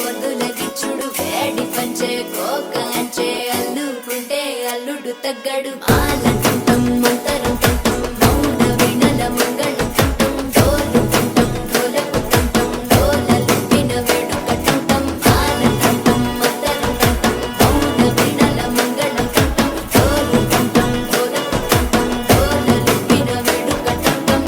పొందుల గిచ్చుడు వేడి పంచే కోక అంచే అల్లుకుంటే అల్లుడు తగ్గడు ఆలంటుంటం మంతరం తుంటం మౌన వినల మంగళం తుంటం డోలు తుంటం డోలకు తుంటం డోలలు విన వేడుక తుంటం ఆలంటుంటం మంతరం తుంటం మౌన వినల మంగళం తుంటం డోలు తుంటం డోలకు తుంటం డోలలు విన వేడుక తుంటం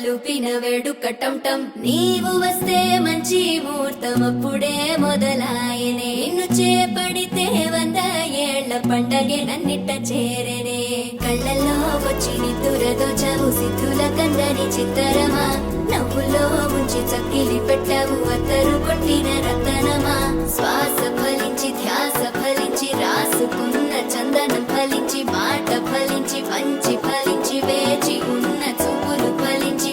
లూపిన వేడుక టంటం నీవు వస్తే మంచి ముహూర్తం అప్పుడే మొదలాయనే నిన్ను చేపడితే 100 ఏళ్ల పండగే నన్నిట్ట చేరనే కళ్ళల్లో వచ్చి నిద్దురతో చవు సిద్ధుల కందని చిత్తరమా నవ్వులో ముంచి చక్కిలి పెట్టవు అత్తరు కొట్టిన రతనమా శ్వాస ఫలించి ధ్యాస ఫలించి రాసుకున్న చందనం ఫలించి మాట ఫలించి మంచి ఫలించి వేచి ఉన్న చూపులు ఫలించి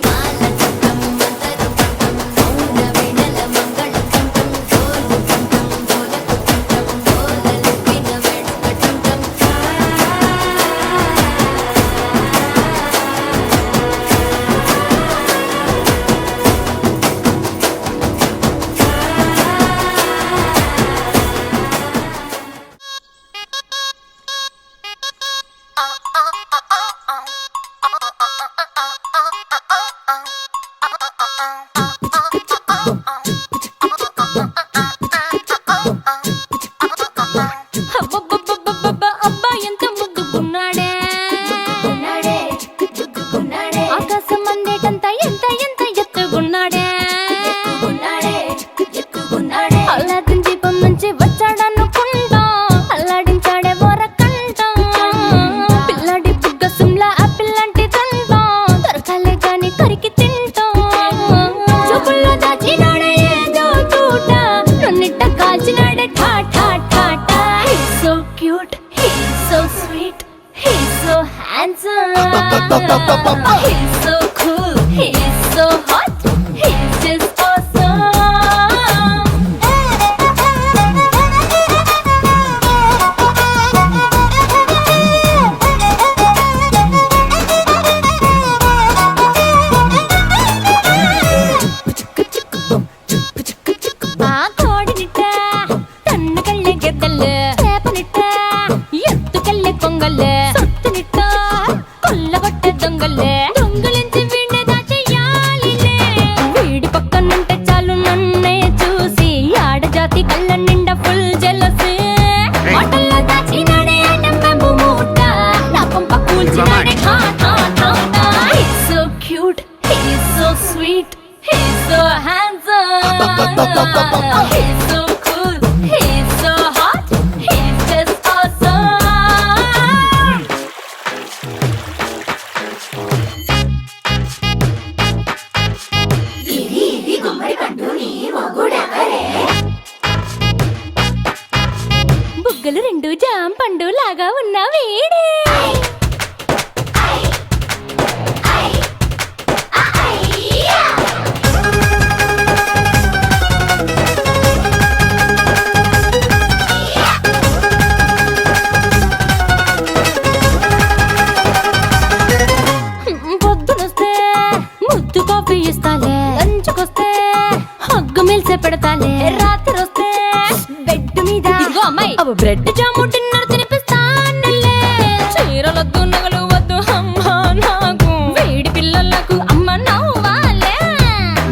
He's so cool, he's so hot, he's just awesome. ఆ కోడినిట్ట తన్న కళ్ళే గెద్దల్లే చేపనిట్ట ఎత్తు కళ్ళే కొంగల్లే సొత్తునిట్ట కొల్లగొట్టే దొంగల్లే దొంగలించి వీణ్ణి దాచేయాలిలే వీడి పక్కనుంటే చాలు నన్నే చూసి ఆడజాతి కళ్ళ నిండా ఫుల్ జెలసీ మాటల్లో దాచినాడే నెంబెంబు మూట నా కొంప కూల్చినాడే ఠా ఠా ఠా ఠా He's so cute, he's so sweet, he's so handsome. He's so cool, he's so hot, he's just awesome. బుగ్గలు రెండు జాం పండు లాగా ఉన్న వేడే పొద్దునొస్తే ముద్దు కాఫీ ఇస్తాలే లంచుకొస్తే హగ్గు మిల్సే పెడతాలే రాత్రి వస్తే బెడ్ మీద ఇదిగో అమ్మాయి అవ బ్రెడ్ జాము డిన్నర్ తినిపిస్తానులే చీరలొద్దు నగలు వద్దు అమ్మా నాకు వేడి పిల్లలకు అమ్మ నవ్వాలే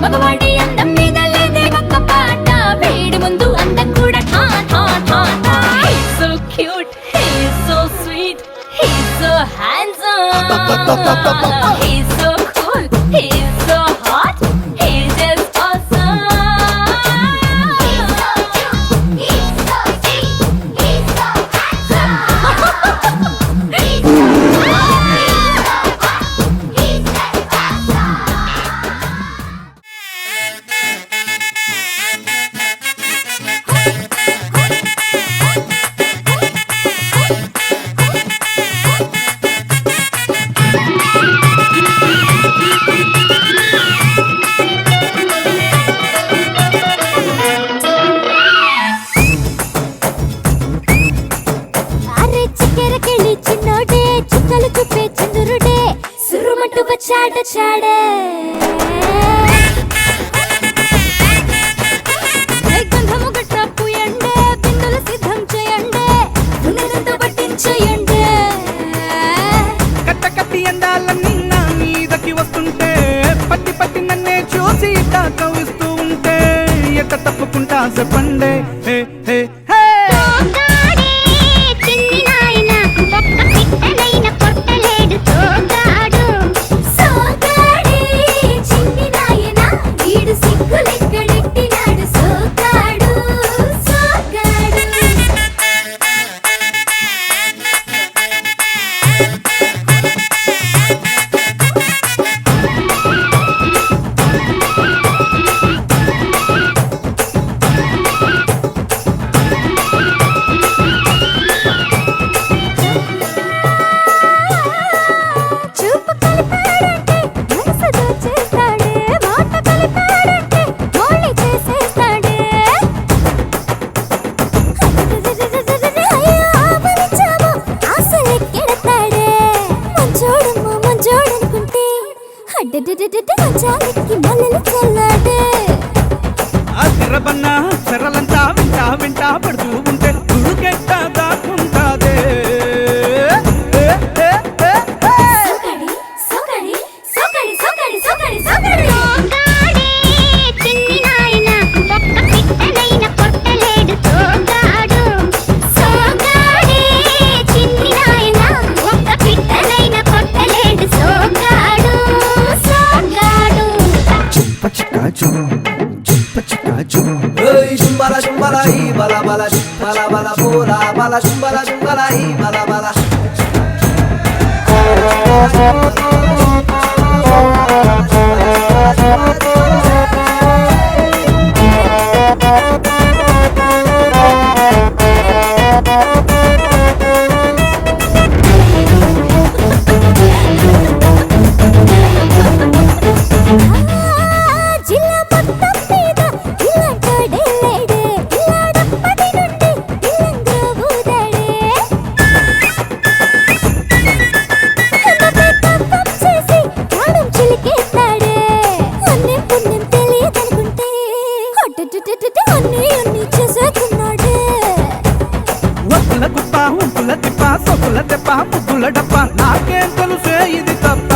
మగవాడి అందం మీద లేదే ఒక్క పాట వేడి ముందు అందం కూడా ఠా ఠా ఠా ఠా He's so cute, he's so sweet, he's so handsome. He's so cool, he's so hot, he's just awesome. He's so cute, he's so sweet, he's చుక్కలు చూపే చంద్రుడే సురుమంటూ వచ్చాడే గంధము గట్ట పూయండే బిందులు సిద్ధం చేయండే ఉన్నదంతా పట్టించేయండే కట్ట కట్టి అందాలన్నీ నా మీదకి వస్తుంటే పట్టి పట్టి నన్నే చూసి కవిస్తూ ఉంటే ఎట్ట తప్పుకుంటా చెప్పండే హే హే హే అదిరబన్నా చెరలంతా వింటా వింటా పడుతూ ఉంటే తుడుకెట్ట దాక్కుంటాదే Jumbala jumbala hi bala bala bala bala bola bala jumbala jumbala hi bala bala ఒప్పుల కుప్ప ఉంపుల తిప్ప సొప్పుల తెప్ప ముగ్గుల డప్ప నాకేం తెలుసే ఇది తప్ప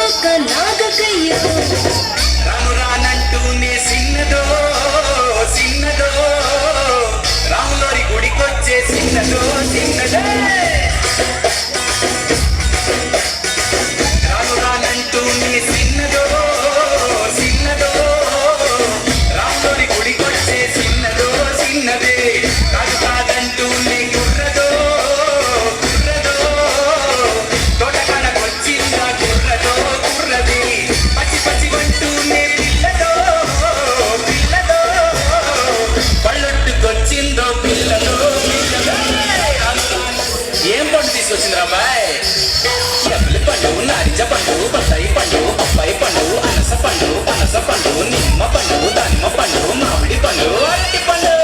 ఒక నాగకయ్యో రాను రానంటూనే సిన్నదో సిన్నదో రాములోరి గుడికొచ్చే సిన్నదో సిన్నదే రాను రానంటూనే సిన్నదో సిన్నదో రాములోరి గుడికొచ్చే సిన్నదో సిన్నదే కాదు కాదంటూనే గుర్రదో గుర్రదో తోటకనకొచ్చిందా గుర్రదో గుర్రది పచ్చి పచ్చి వంటూనే పిల్లదో పిల్లదో పళ్ళొట్టుకొచ్చిందో పిల్లదో పిల్లదో ఏం పండు తీసుకొచ్చింది రాబాయ్ ఎప్పలి పండు నారింజ పండు బత్తాయి పండు అబ్బాయి పండు అనస పండు పనస పండు నిమ్మ పండు దానిమ్మ పండు మామిడి పండు అరటి పండు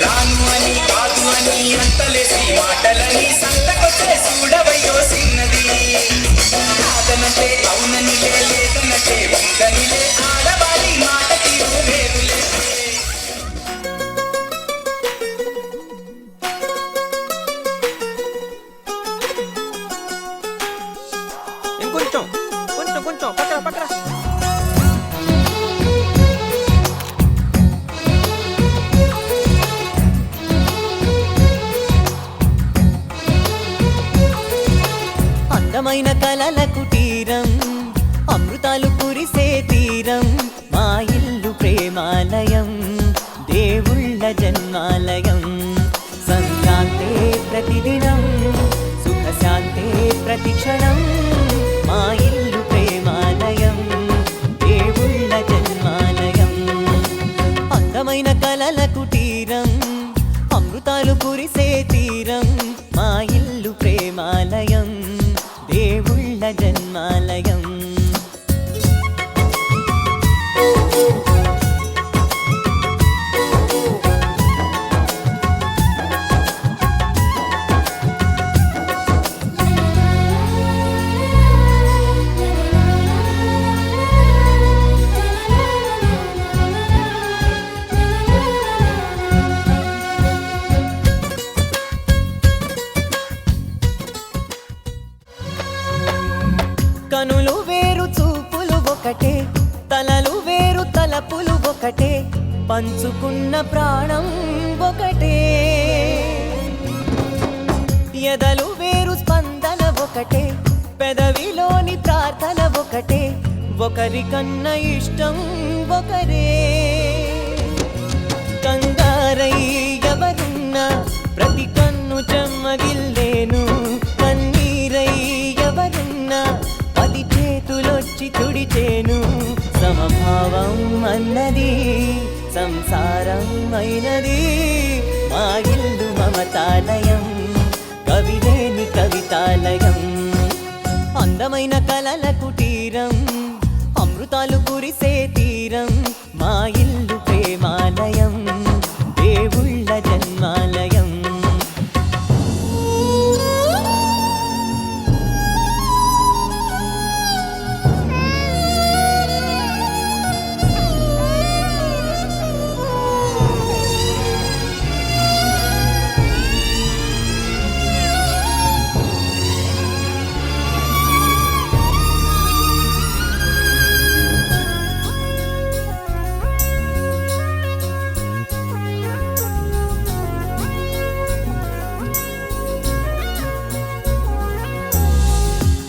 రాను అని కాదు అని అంతలేసి మాటలని సంతకొచ్చే చూడవయ్యో సిన్నది కాదనంటే అవుననిలే లేదనంటే ఉందనిలే ఆడవాడి మాట తీరు వేరులే ఇంకొంచెం కొంచెం కొంచెం పక్కన పక్కన అందమైన కలల కుటీరం అమృతాలు కురిసే తీరం మా ఇల్లు ప్రేమాలయం దేవుళ్ళ జన్మాలయం సంక్రాంతే ప్రతిదినం సుఖశాంతే ప్రతిక్షణం మా ఇల్లు ప్రేమాలయం దేవుళ్ళ జన్మాలయం అందమైన కలల కుటీరం అమృతాలు కురిసే తీరం మా ఇల్లు ప్రేమాలయం దేవుళ్ళ జన్మాలయం కనులు వేరు చూపులు ఒకటే తలలు వేరు తలపులు ఒకటే పంచుకున్న ప్రాణం ఒకటే ఎదలు వేరు స్పందన ఒకటే పెదవిలోని ప్రార్థన ఒకటే ఒకరికన్నా ఇష్టం ఒకరే కంగారై ఎవరున్నా ప్రతి కన్ను చెమ్మగిల్లేను కన్నీరై ఎవరున్నా పది చేతులొచ్చి తుడిచేను సమభావం అన్నది సంసారం అయినది మా ఇల్లు మమతాలయం కవిలేని కవితాలయం అందమైన కలల కుటీరం అమృతాలు కురిసే తీరం మా ఇల్లు ప్రేమాలయం దేవుళ్ళ జన్మాలయం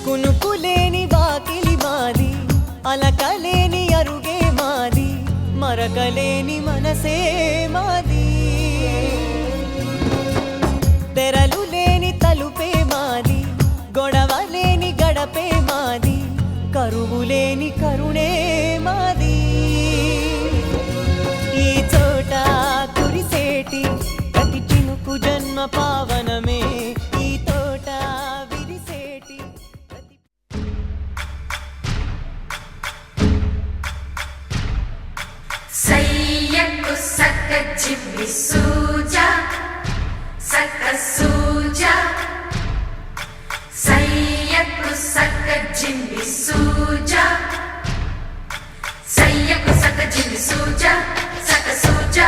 కునుకులేని వాకిలి మాది అలకలేని అరుగే మాది మరకలేని మనసే మాది తెరలు లేని తలుపే మాది గొడవ లేని గడపే మాది కరువు లేని కరుణే మాది ఈ చోట కురిసేటి ప్రతి చినుకు జన్మ పావనమే ఈ తోట విరిసేటి ప్రతి సయ్యకు సక్క జిమ్మి సూజా సక్క సూజా సయ్యకు సక్క జిమ్మి సూజా సయ్యకు సక్క జిమ్మి సూజా సక్క సూజా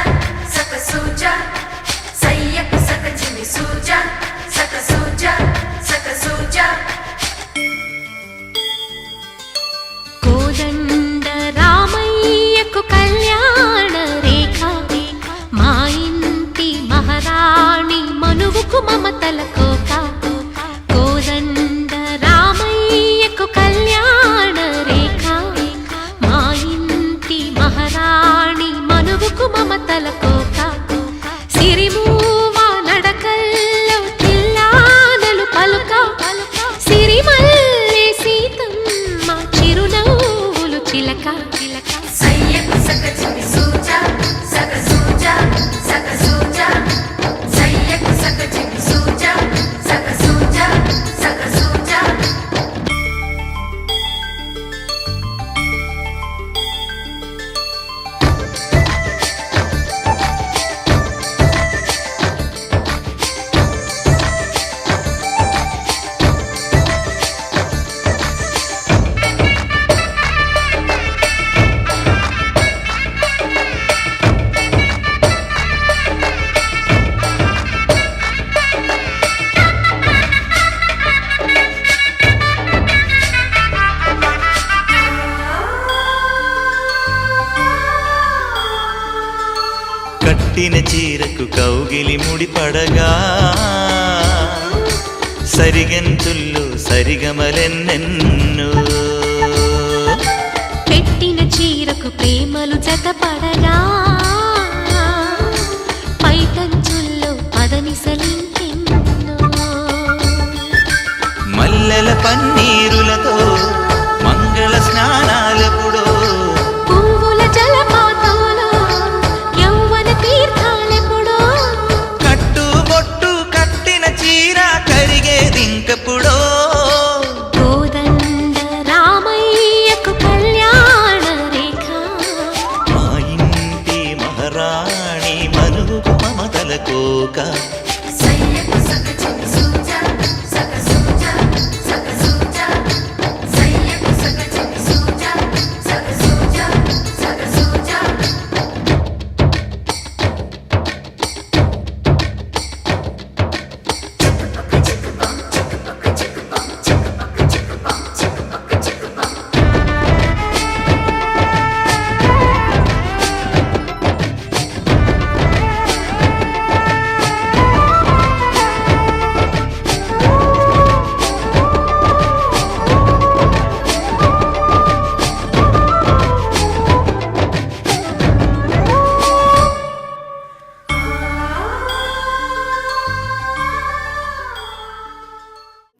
సక్క సూజా సయ్యకు సక్క జిమ్మి సూజా సక్క సూజా సక్క సూజా కోదండ రామయ్యకు కళ్యాణ రేఖ మా ఇంటి మహారాణి మనువుకు మమతల కోక కోదండ రామయ్యకు కళ్యాణ రేఖ మా ఇంటి మహారాణి మనువుకు మమతల కోక సిరిమూవ నడకల్లో చిల్లానలు పలుక సిరిమల్లె సీతమ్మ చిరునవ్వులు చిలక సయ్యకు సక్క జిమ్మి సూజా సక్క సూజా సక్క సూజా సయ్యకు సక్క జిమ్మి సూజా సక్క సూజా సక్క సూజా కట్టిన చీరకు కౌగిలి ముడిపడగా సరిగంతుల్లో సరిగమలెన్నెన్నో పెట్టిన చీరకు ప్రేమలు జతపడగా పైటంచుల్లో పదనిసలింకెన్నో మల్లెల పన్నీరులతో మంగళ స్నానాలెప్పుడో పువ్వుల జలపాతంలో యౌవన తీర్థాలెప్పుడో కట్టుబొట్టు కట్టిన చీర కరిగేదింకప్పుడో కోదండ రామయ్యకు కళ్యాణ రేఖ మా ఇంటి మహారాణి మనువుకు మమతల కోక సయ్యకు సక్క జిమ్మి సూజా సక్క సూజా సక్క సూజా సయ్యకు సక్క జిమ్మి సూజా సక్క సూజా సక్క సూజా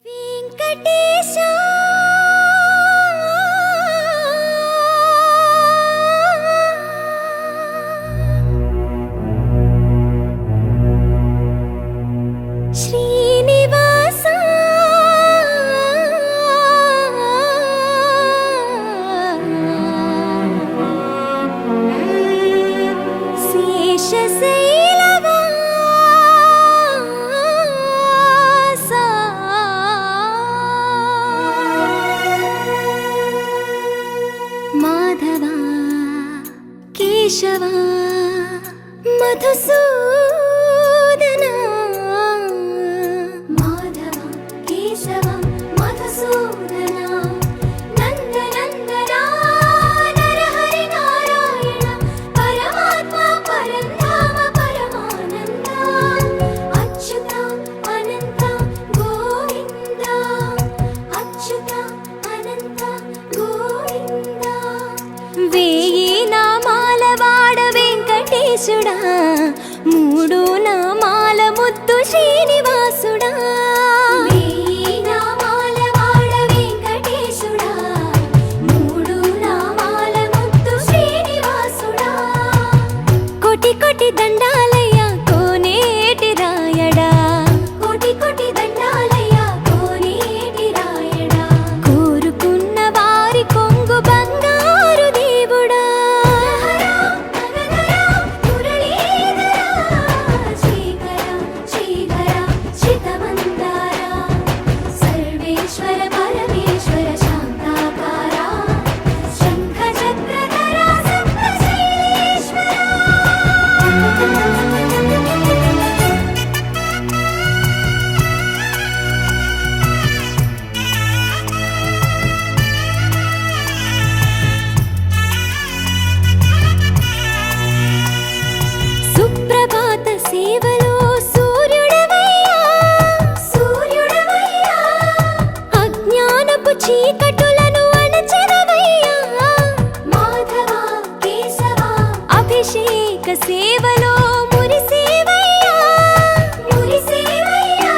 వెంకటేశా శ్రీనివాస మాధవ కేశవ మధుసూదన మాధవ కేశవ మధుసూదన నందనందన నరహరి నారాయణ పరమాత్మ పరంధామ పరమానంద అచ్యుత అనంత గోవింద అచ్యుత అనంత గోవింద వేయి నామాల వాడ వెంకటేశుడా మూడు నామాల ముద్దు శ్రీనివాసుడా వేయి నామాల వాడ వెంకటేశుడా మూడు నామాల ముద్దు శ్రీనివాసుడా కోటి కోటి దండాలయ్యా కోనేటి రాయడా కోటి కోటి దండాలయ్యా కోనేటి రాయడా కోరుకున్న వారి కొంగు బంగారు దేవుడా సేవలో మురిసేవయ్యా మురిసేవయ్యా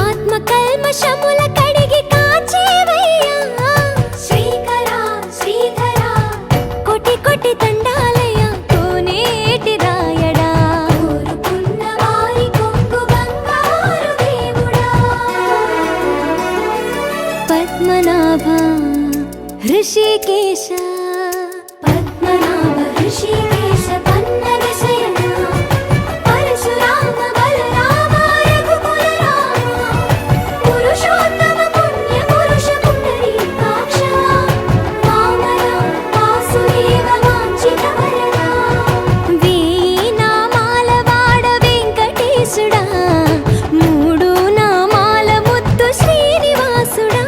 ఆత్మ కల్మషముల కడిగి కాచేవయ్యా శ్రీకరా శ్రీధరా కోటి కోటి దండాలయ్యా కోనేటి రాయడా కోరుకున్న వారి కొంగు బంగారు దేవుడా పద్మనాభ ఋషికేశ పద్మనాభ ఋషికేశ పన్నగ శయన పరశురామ బలరామ రఘుకుల రామ పురుషోత్తమ పుణ్య పురుష పుండరీకాక్ష వామన వాసుదేవ వాంఛిత వరదా వేయి నామాల వాడ వెంకటేశుడా మూడు నామాల ముద్దు శ్రీనివాసుడా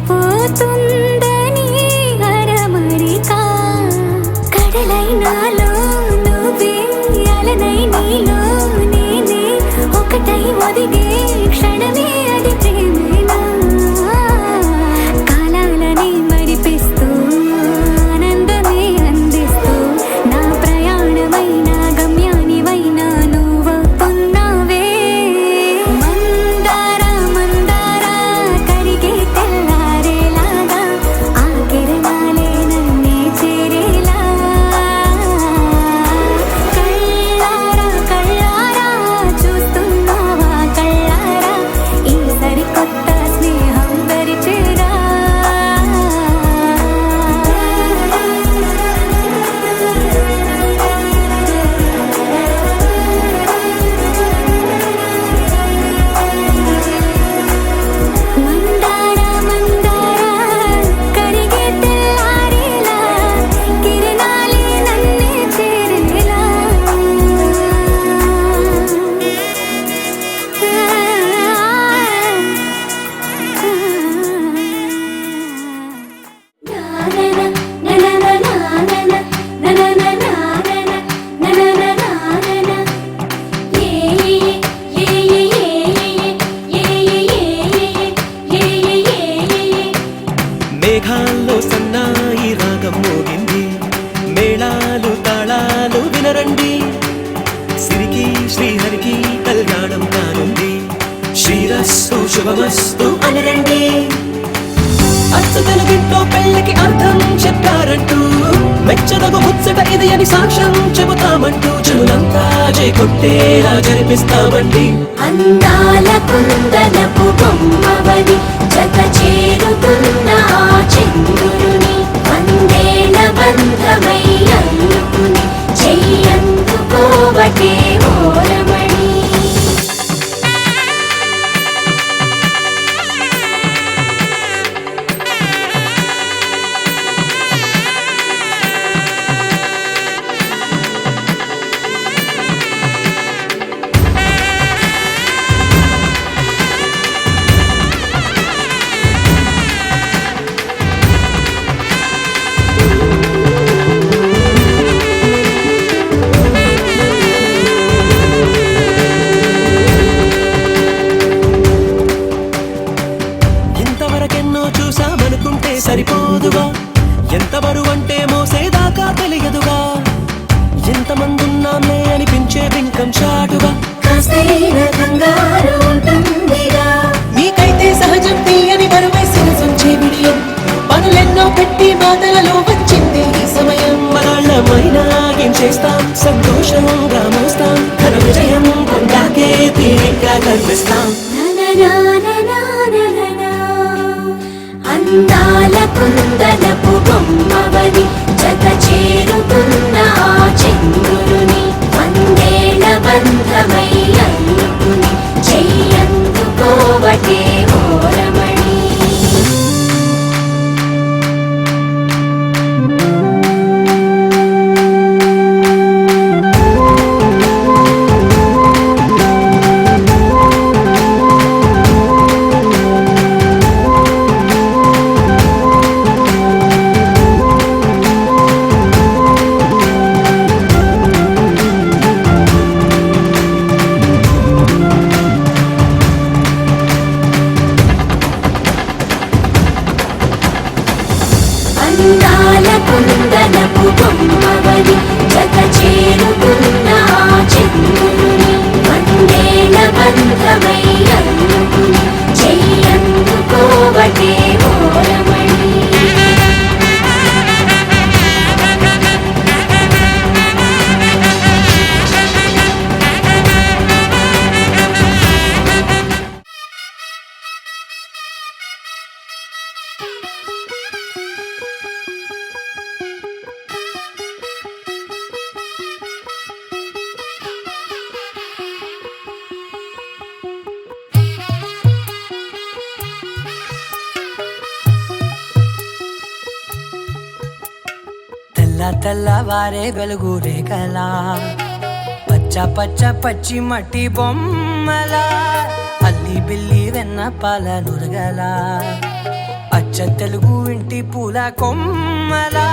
అయిపోతుందని అరమరిక కడలైనాలో నువ్వే అలనై నీలో నేనే ఒకటై ఒదిగే క్షణమే అది ప్రేమేనా కాలాలని మరిపిస్తూ ఆనందమే అందిస్తూ నా ప్రయాణమైన గమ్యానివైన నువ్వవుతున్నావే మందార మందార కరిగే తెల్లారేలాగా ఆ కిరణాలే నన్నే చేరేలా కళ్ళారా కళ్ళారా చూస్తున్నావా కళ్ళారా ఈ సరికొత్త స్నేహం పరిచేరా మందార మందార కరిగే తెల్లారేలా కిరణాలే నన్నే చేరేలా మేఘాల్లో సన్నాయి రాగం మోగింది మేళాలు తాళాలు వినరండి సిరికి శ్రీహరికి కళ్యాణం కానుంది శ్రీరస్తు శుభమస్తు అనరండి అచ్చు తెలుగింట్లో పెళ్ళికి అర్థం చెప్పారంటూ మెచ్చదగు ముచ్చట ఇది అని సాక్ష్యం చెబుతామంటూ చెవులంతా జై కొట్టేలా జరిపిస్తామండి అందాల కుందనపు బొమ్మవని జత చేరుతున్న ఆ చంద్రుని వందేల బంధమై అల్లుకుని చెయ్యందుకోవటే ఓరమణి ఇంతవరకెన్నో చూసామనుకుంటే సరిపోదుగా ఎంత బరువంటే మోసేదాకా తెలియదుగా ఎంతమందున్నామే అనిపించే బింకం చాటుగా కాస్తైన కంగారు ఉంటుందిగా మీకైతే సహజం తీయని బరువేసిన సంచే విడియం పనులెన్నో పెట్టి మాటలలో వచ్చింది ఈ సమయం మనాళ్ళమైనా ఏం చేస్తాం సంతోషంగా మోస్తాం ఘన విజయం పొందాకే తీరిగ్గా కనిపిస్తాం అందాల కుందనపు బొమ్మవని జత చేరుతున్న ఆ చంద్రుని వందేల బంధమై అల్లుకుని చెయ్యందుకోవటే ఓరమణి అందాల కుందనపు బొమ్మవని జత చేరుతున్న ఆ చంద్రుని వందేల బంధమై అల్లుకుని చెయ్యందుకోవటే ఓరమణి తెల్లవారే వెలుగు రేఖలా పచ్చ పచ్చ పచ్చి మట్టి బొమ్మలా అల్లి బిల్లి వెన్న పాల నురగలా అచ్చ అచ్చ తెలుగు ఇంటి పూల కొమ్మలా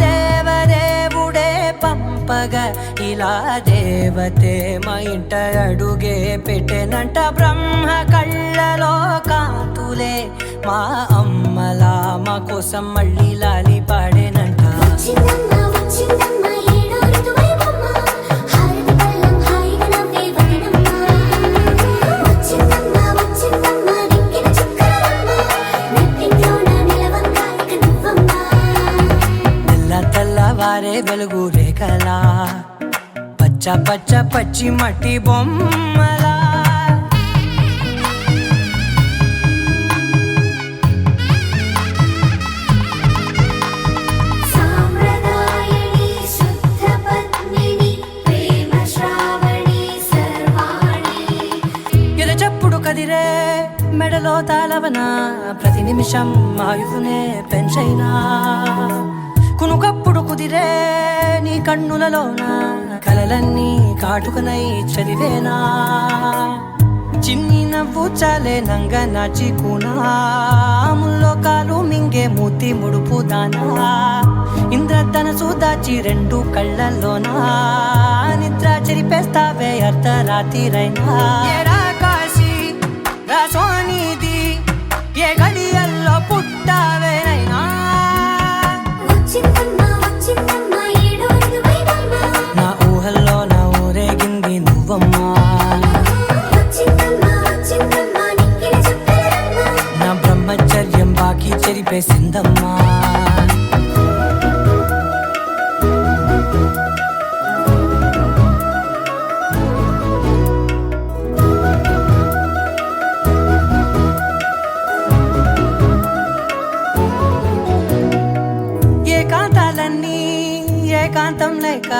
దేవదేవుడే పంపగా ఇలా దేవతే మా ఇంట అడుగే పెట్టెనంట బ్రహ్మ కళ్ళలో కాంతులే మా అమ్మలా మా కోసం మళ్ళీ లాలి పాడేనంట వచ్చిందమ్మ వచ్చిందమ్మ ఏడో ఋతువైవమ్మ హారతి పళ్ళం హాయిగా నవ్వే వదనమ్మ వచ్చిందమ్మ వచ్చిందమ్మ దిక్కిన చుక్కలమ్మ నెట్టింట్లోన నిలవంగా ఇక నువ్వమ్మ తెల్ల తెల్లవారే వెలుగు రేఖలా పచ్చ పచ్చ పచ్చి మట్టి బొమ్మలా సామ్రదాయని శుద్ధ పద్మిని ప్రేమ శ్రావణి సర్వాణి ఎరచప్పుడు కదిరే మెడలో తాళవన ప్రతి నిమిషం ఆయుధునే పెంచైనా కునుకప్పుడు కుదిరే నీ కన్నులలోన కలలన్నీ కాటుకనై చదివేనా చిన్ని నవ్వు చాలే నంగ నాచి కూనాముల్లో కాలు మింగే మూతి ముడుపు దానా ఇంద్రధనసు దాచి రెండు కళ్ళల్లోనా నిద్ర చెరిపేస్తావే అర్ధరాత్రిరైనా ఏరా కాశీ రా సోనిది ఏ గడియల్లో పుట్టావేనైనా వచ్చిందమ్మ వచ్చిందమ్మ ఏడో ఋతువైవమ్మ నా ఊహల్లో నా ఊరేగింది నువ్వమ్మా వచ్చిందమ్మ వచ్చిందమ్మ దిక్కిన చుక్కలమ్మ నా బ్రహ్మచర్యం బాకీ చెరిపేసిందమ్మా ఏకాంతాలన్నీ ఏకాంతం లేక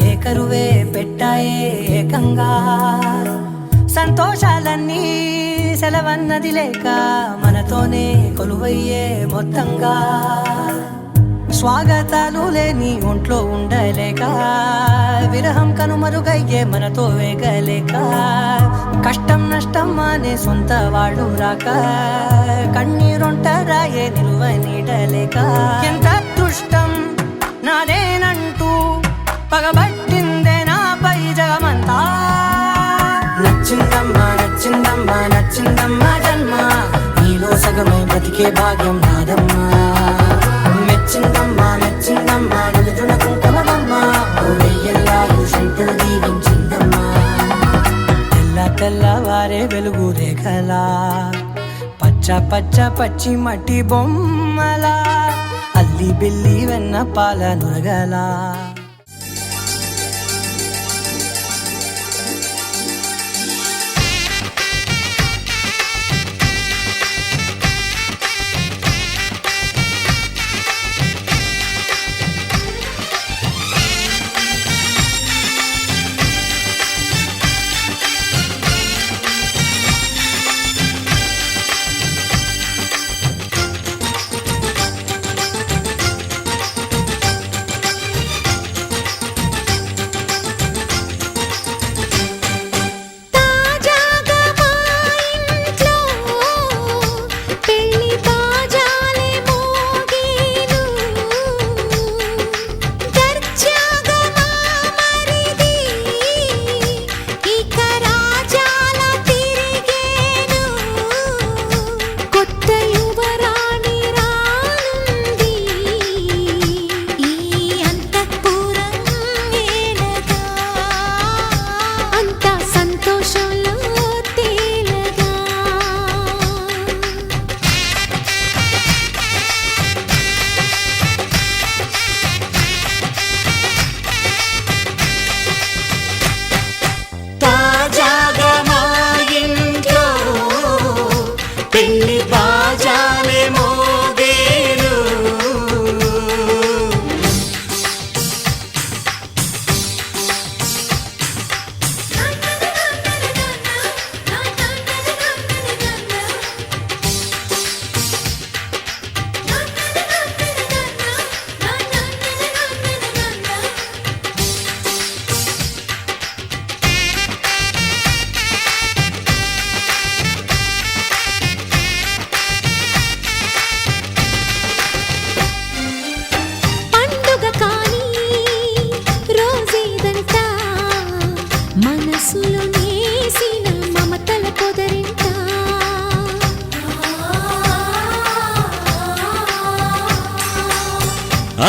ఏకరువే పెట్టాయే ఏకంగా సంతోషాలన్నీ సెలవన్నది లేక మనతోనే కొలువయ్యే మొత్తంగా స్వాగతాలు లేని ఒంట్లో ఉండలేక విరహం కనుమరుగయ్యే మనతో వేగలేక కష్టం నష్టం అనే సొంత వాళ్ళు రాక కన్నీరొంటరాయే నిలువ నీడలేక ఎంత అదృష్టం నాదేనంటూ పగబట్టిందే నాపై జగమంతా నచ్చిందమ్మా నచ్చిందమ్మా నచ్చిందమ్మా జన్మ నీలో సగమై బ్రతికే భాగ్యం నాదమ్మా మెచ్చిందమ్మా మెచ్చిందమ్మా నిలుచున కుంకుమమ్మా వెయ్యల్లాలు శంకులు దీవించిందమ్మా తెల్ల తెల్లవారే వెలుగు రేఖలా పచ్చ పచ్చ పచ్చి మట్టి బొమ్మలా అల్లి బిల్లి వెన్న పాల నురగలా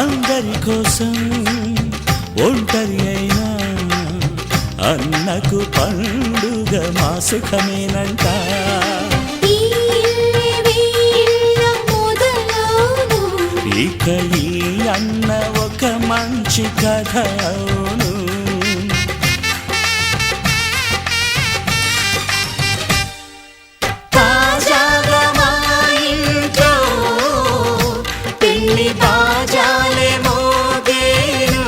అందరి కోసం ఒంటరి అయినా అన్నకు పండుగ మా సుఖమేనంట. ఈ ఇల్లే వీళ్ళ మొదలవును. ఇక ఈ అన్న ఒక మంచి కథ అవును. తాజాగా మా ఇంట్లో పెళ్లి బాజాలే మోగేను.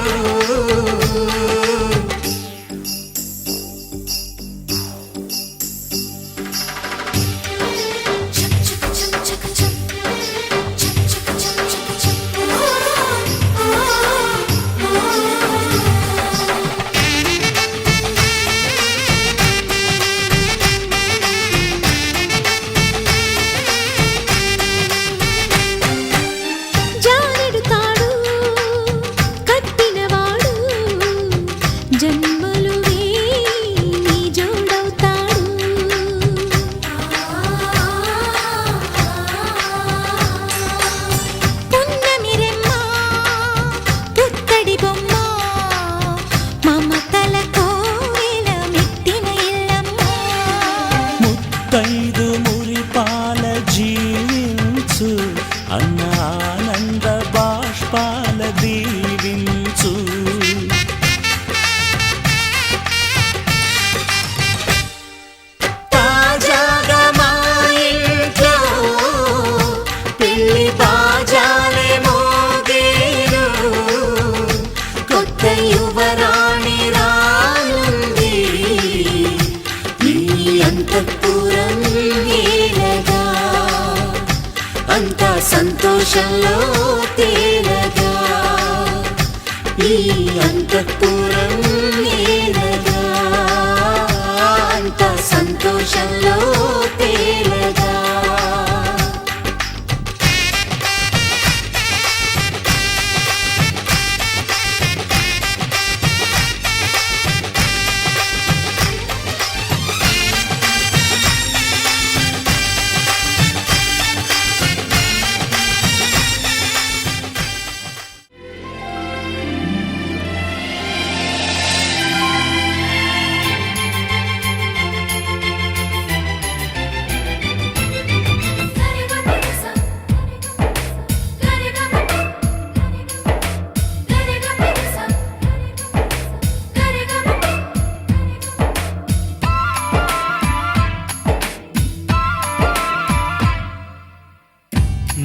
జానెడు తాడు కట్టినవాడు జన్మలు నీ జోడవుతాడు. పున్నమిరెమ్మ పుత్తడి బొమ్మ మమతల కోవెల మెట్టిన ఇల్లమ్మ. ముత్తైదు మురిపాల జీవించు అన్న ఆనంద బాష్పాల దీవించు. తాజాగా మా ఇంట్లో పెళ్లి బాజాలే మోగేను. కొత్త యువరాణి రానుంది ఈ అంతఃపురం ఏలగా. అంతా సంతోషంలో తేలగా ఈ అంతఃపురం ఏలగా. అంతా సంతోషంలో తేలగా.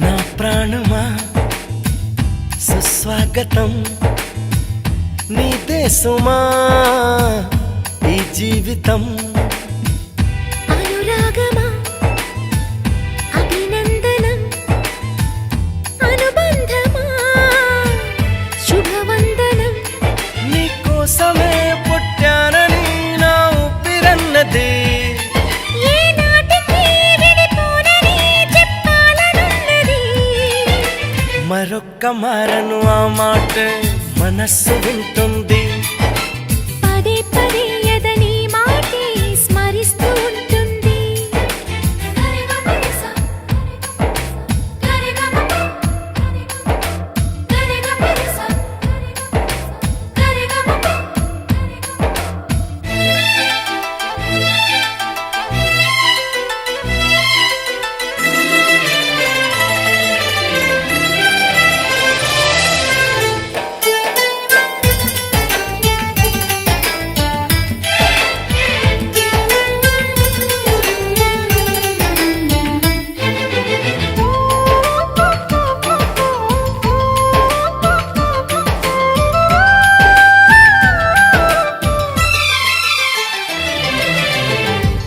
నా ప్రాణమా సుస్వాగతం నీ దేశమా ఈ జీవితం. అనురాగమా అభినందనం అనుబంధమా శుభవందనం. నీ కోసమే పుట్టానని నా ఊపిరన్నది. ఏ నాటికి విడిపోనని చెప్పాలనున్నది. మరొక్క మారను ఆ మాట మనస్సు వింటుంది. పదే పదే ఎదని మాటే స్మరిస్తూ ఉంటుంది.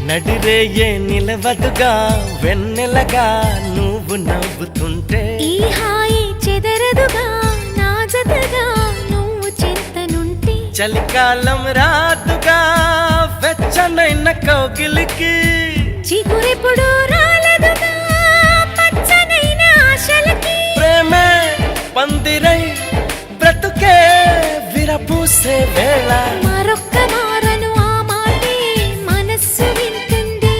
నడిరేయే నిలవదుగా వెన్నెలగా నువ్వు నవ్వుతుంటే. ఈ హాయి చెదరదుగా నా జతగా నువ్వు చింతనుంటే. చలికాలం రాదుగా వెచ్చనైన కౌగిలికి. చిగురెప్పుడు రాలదుగా పచ్చనైన ఆశలకి. ప్రేమే పందిరై బ్రతుకే విరపూసే వేళ. మరొక్క మారను ఆ మాటే మనస్సు వింటుంది.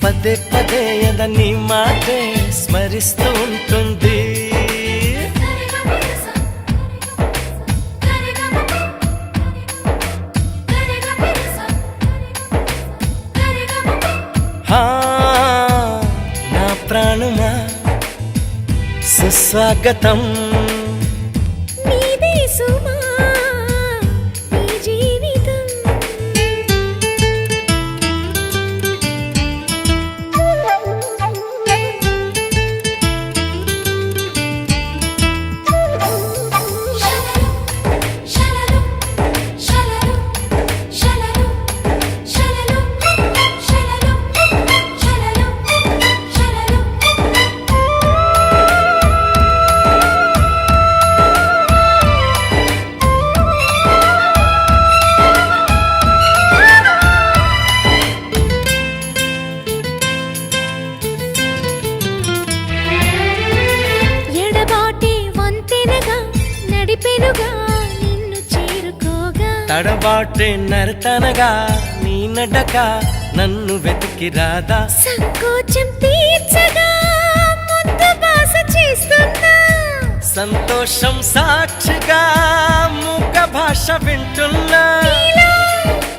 పదే పదే ఎద నీ మాటే స్మరిస్తూ ఉంటుంది. సుస్వాగతం నీదే సుమా ఈ జీవితం ఎడబాటి వంతెనగా నడిపెనుగా నిన్ను చేరుకోగా తడబాటే నరతనగా నీ నడక నన్ను వెతికి రాదా సంకోచం తీర్చగా ముద్దు బాస చేస్తున్నా సంతోషం సాక్షిగా మూక భాష వింటున్నా నీలో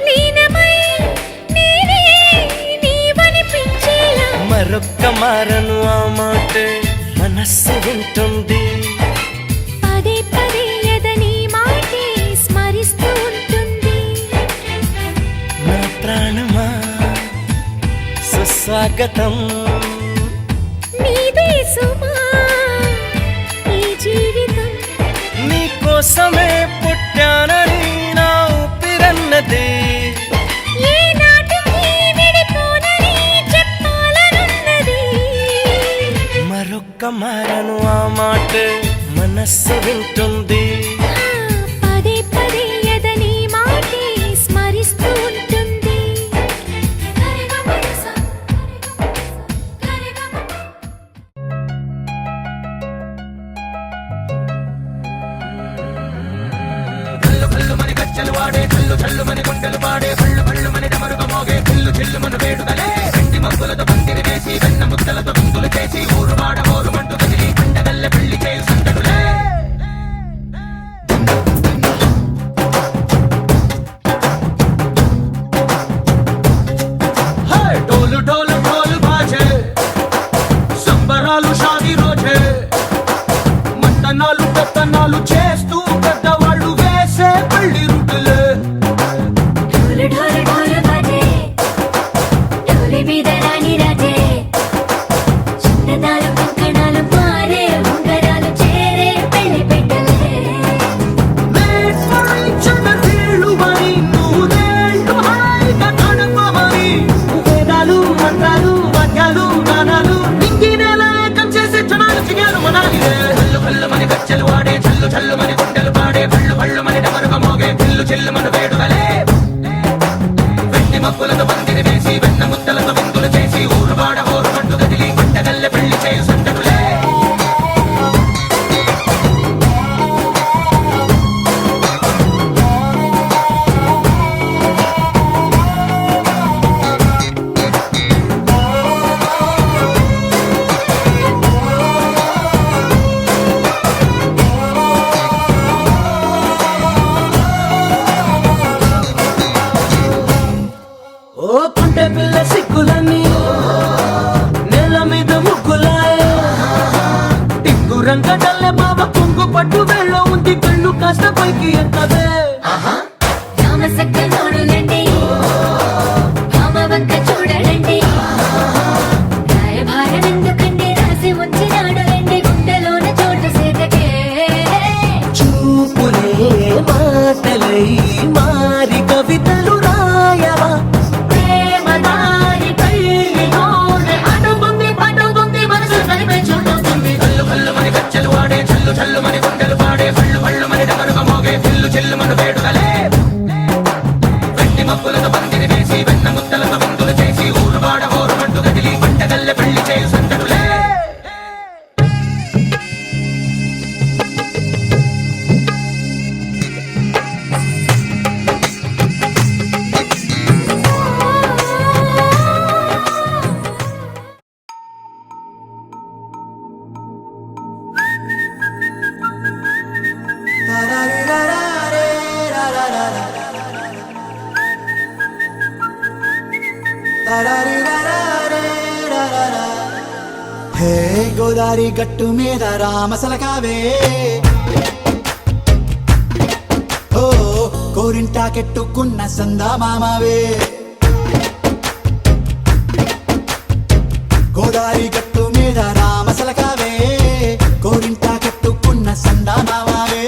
లీనమై నేనే నీవనిపించేలా మరొక్క మారను ఆ మాటే మనస్సు వింటుంది పదే పదే ఎదని మాటే స్మరిస్తూ ఉంటుంది నా ప్రాణమా సుస్వాగతం నీదే సుమా ఈ జీవితం నీ కోసమే పుట్టానని నా ఊపిరన్నది ఏ నాటికి విడిపోనని చెప్పాలనున్నది మరొక్క మారను ఆ మాట మనస్సు వింటుంది పదే పదే ఎదని మాటే స్మరిస్తూ ఉంటుంది డోలు డోలు డోలు బాజే సంబరాలు షాదీ రోజే మట్టనాలు పెత్తనాలు చేస్తూ పెద్దవాళ్ళు వేసే పెళ్లి రుటులే ఢోలు ఢోలు ఢోలు బాజే ఢోలి మీద రాణి రాజే చిన్నదాలు కంకణాలు మారే ఉంగరాలు చేరే పెళ్లి పెట్టలే వేదాలు మంత్రాలు వాద్యాలు గానాలు నింగినేలా ఏకం చేసే క్షణాలు చిగాలు మనాలి హల్లు హల్లు మని గజ్జలు వాడే చల్లు చల్లు మని గుండెలు పాడే భళ్ళు భళ్ళు మని డమరుగ మోగే పిల్లు చెల్లు మన వేడుకలే వెండి మబ్బులతో పందిరి వేసి వెన్న ముద్దలతో విందులు చేసి ఊరు వాడ ఊరు మంటు గదిలి పంటగల్లె పెళ్లి చేయు సందడులే ఓ కుంటే పిల్ల సిక్కులన్నీ నేల మీద ముగ్గులాయే టింగు రంగడల్లే బావ కుంగు పట్టు వేళ్ళ ఉంది కళ్ళు కాస్త పైకి ఎక్కదే రామసక్క నోడులండి భామ వంక చూడడండి రాయభారం ఎందుకండి రాసి ఉంచినాడు రండి గుండెలోన చోటు సేతకే చూపులే మాటలై మారి కవితలు రాయవా ప్రేమ దారి పెళ్లిలోనే అడుగుంది పడుగుంది మనసు కలిపే చూడుతుంది కల్లు కల్లు మని గజ్జలు వాడే చల్లు చల్లు మని గుండెలు పాడే భళ్ళు భళ్ళు మని డమరుగ మోగే పిల్లు చెల్లు మన వేడుకలే వెండి మబ్బులతో పందిరి వేసి వెన్న ముద్దలతో విందులు చేసి ఊరు వాడ ఊరు మంటు గదిలి పంటగల్లె పెళ్లి చేయు సందడులే హే గోదారి గట్టు మీద రామసలకావే ఓ కోరింటాకెట్టుకున్న సందా మామావే గోదారి గట్టు మీద రామసలకావే కోరింటాకెట్టుకున్న సందా మామావే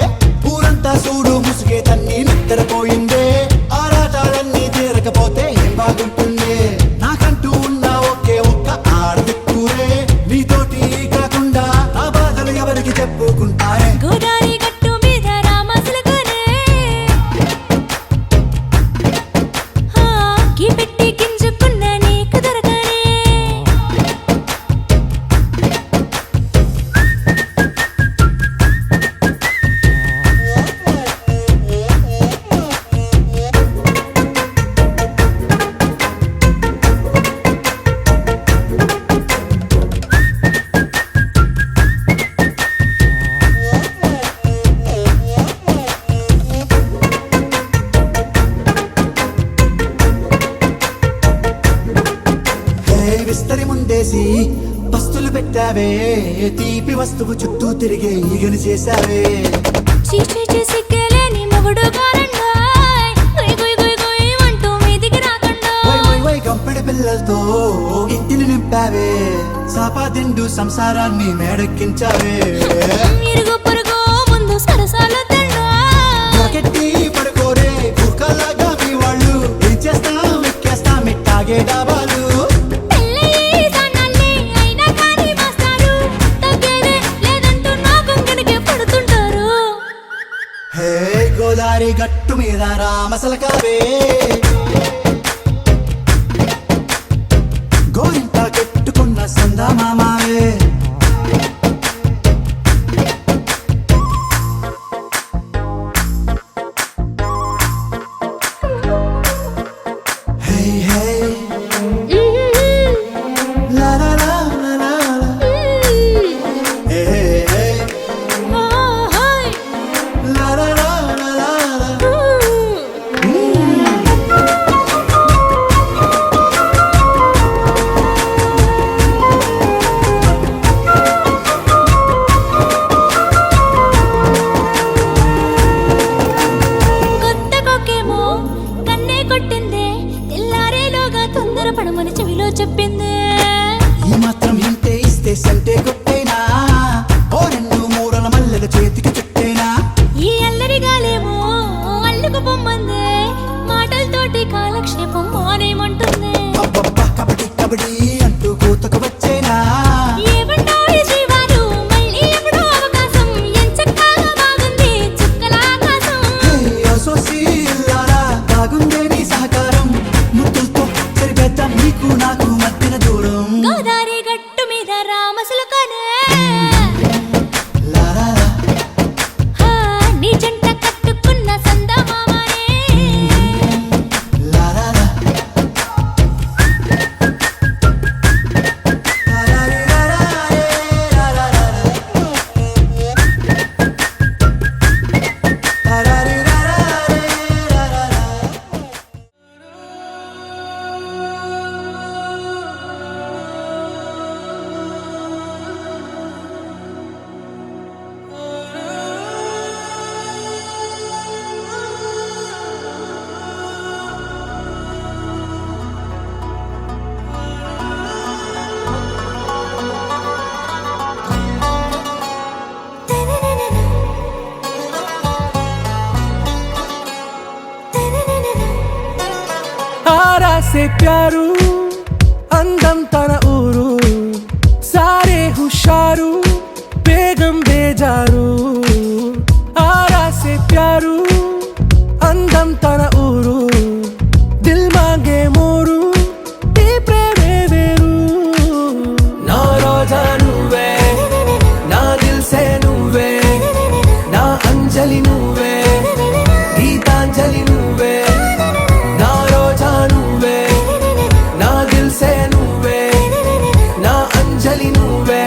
ఊరంతా చూడు ముసుగే తన్ని నిద్రపోయిందే ఆరాటాలన్నీ తీరకపోతే ఏం బాగుంటుందే నాకంటూ ఉన్న ఒకే ఒక్క ఆడదిక్కురే నీతోటి కాకుండా ఆ బాధలు ఎవరికి చెప్పుకుంటారే గోదారి గట్టు మీద రామసలకనే గీ పెట్టి గింజుకున్న నీకు దొరకనే విస్తరి ముందేసి పస్తులు పెట్టావే తీపి వస్తువు చుట్టూ తిరిగే ఈగను చేశావే చీచీ చేసి కేలేని మొగుడు గారండాయ్ గుయ్ గుయ్ గుయ్ గుయ్ అంటూ మీదికి రాకుండా వై వై వై గంపెడి పిల్లలతో ఇంటిని నింపావే సాపాదిండు సంసారాన్ని మేడెక్కించావే ఇరుగు పొరుగు ముందు సరసాల తండా రాకెట్టి పడుకోరే కుక్కలాగా మీ వాళ్ళు ఏం చేస్తాం ఎక్కేస్తాం ఇట్టాగే డాబాలు పెళ్ళయి సన్నాల్ని అయినా కానీ మాస్తారు తగ్గేదే లేదంటూ నా కొంగనికే పడుతుంటారు హే గోదారి గట్టు మీద రామసలకావే గోరింట కెట్టుకున్న సందా మామావే హే హే లా లా లా లా లా లా. హే హే ఓహోయ్ లా లా లా లా లా లా. కొత్త కొక్కేమో కన్నే కొట్టిందే తెల్లారేలోగా తొందర పడమని చెవిలో చెప్పిందే ఈ మాత్రం ఇంటే ఇస్తే సంటే కొట్టేనా ఓ రెండు మూరల మల్లెల చేతికి చుట్టేనా ఈ అల్లరి గాలేమో అల్లుకు పొమ్మందే మాటలతోటి కాలక్షేపం మానేయమంటుంది అబ్బబ్బా కబడ్డీ కబడ్డీ అంటూ కూతకు వచ్చేనా ఏమంటాయి జీవాలు మళ్ళీ ఎప్పుడో అవకాశం ఎంచక్కా బాగుంది చుక్కల ఆకాశం హే అసోసి ఇల్లారా బాగుందే నీ సహకారం ముద్దులతో సరిపెద్దాం నీకు నాకు మధ్యన దూరం గోదారి గట్టు మీద రామసలకనే లా లా లా. నీ జంట కట్టుకున్న సందా మామనే లా లా లా. లా లా రీ లా లా రే లా లా లా లా. లా లా రీ లా లా రే లా లా లా. आरा से प्यारू అందం తన ఊరు సారే హుషారు బేగం బేజారు ఆరా సే ప్యారు అందం తన ఊరు దిల్ మాంగే మోరు ఈ ప్రేమే వేరు నా రోజా నువ్వే నా దిల్ సే నువ్వే నా అంజలి నువ్వే గీతాంజలి నువ్వే నా రోజా నువ్వే నా దిల్ సే నువ్వే నా అంజలి నువ్వే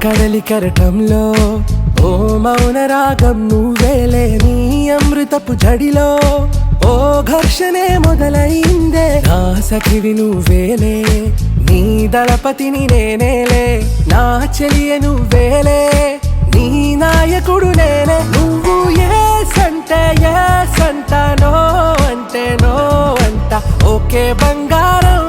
కడలి కెరటంలో ఓ మౌన రాగం నువ్వేలే, నీ అమృతపు జడిలో ఓ ఘర్షణే మొదలైందే, నా సఖివి నువ్వేలే, నీ దళపతిని నేనేలే, నా చెలియ నువ్వేలే, నీ నాయకుడు నేనే. నువ్వు ఏ సంట నో అంటే నో అంట, ఓకే బంగారం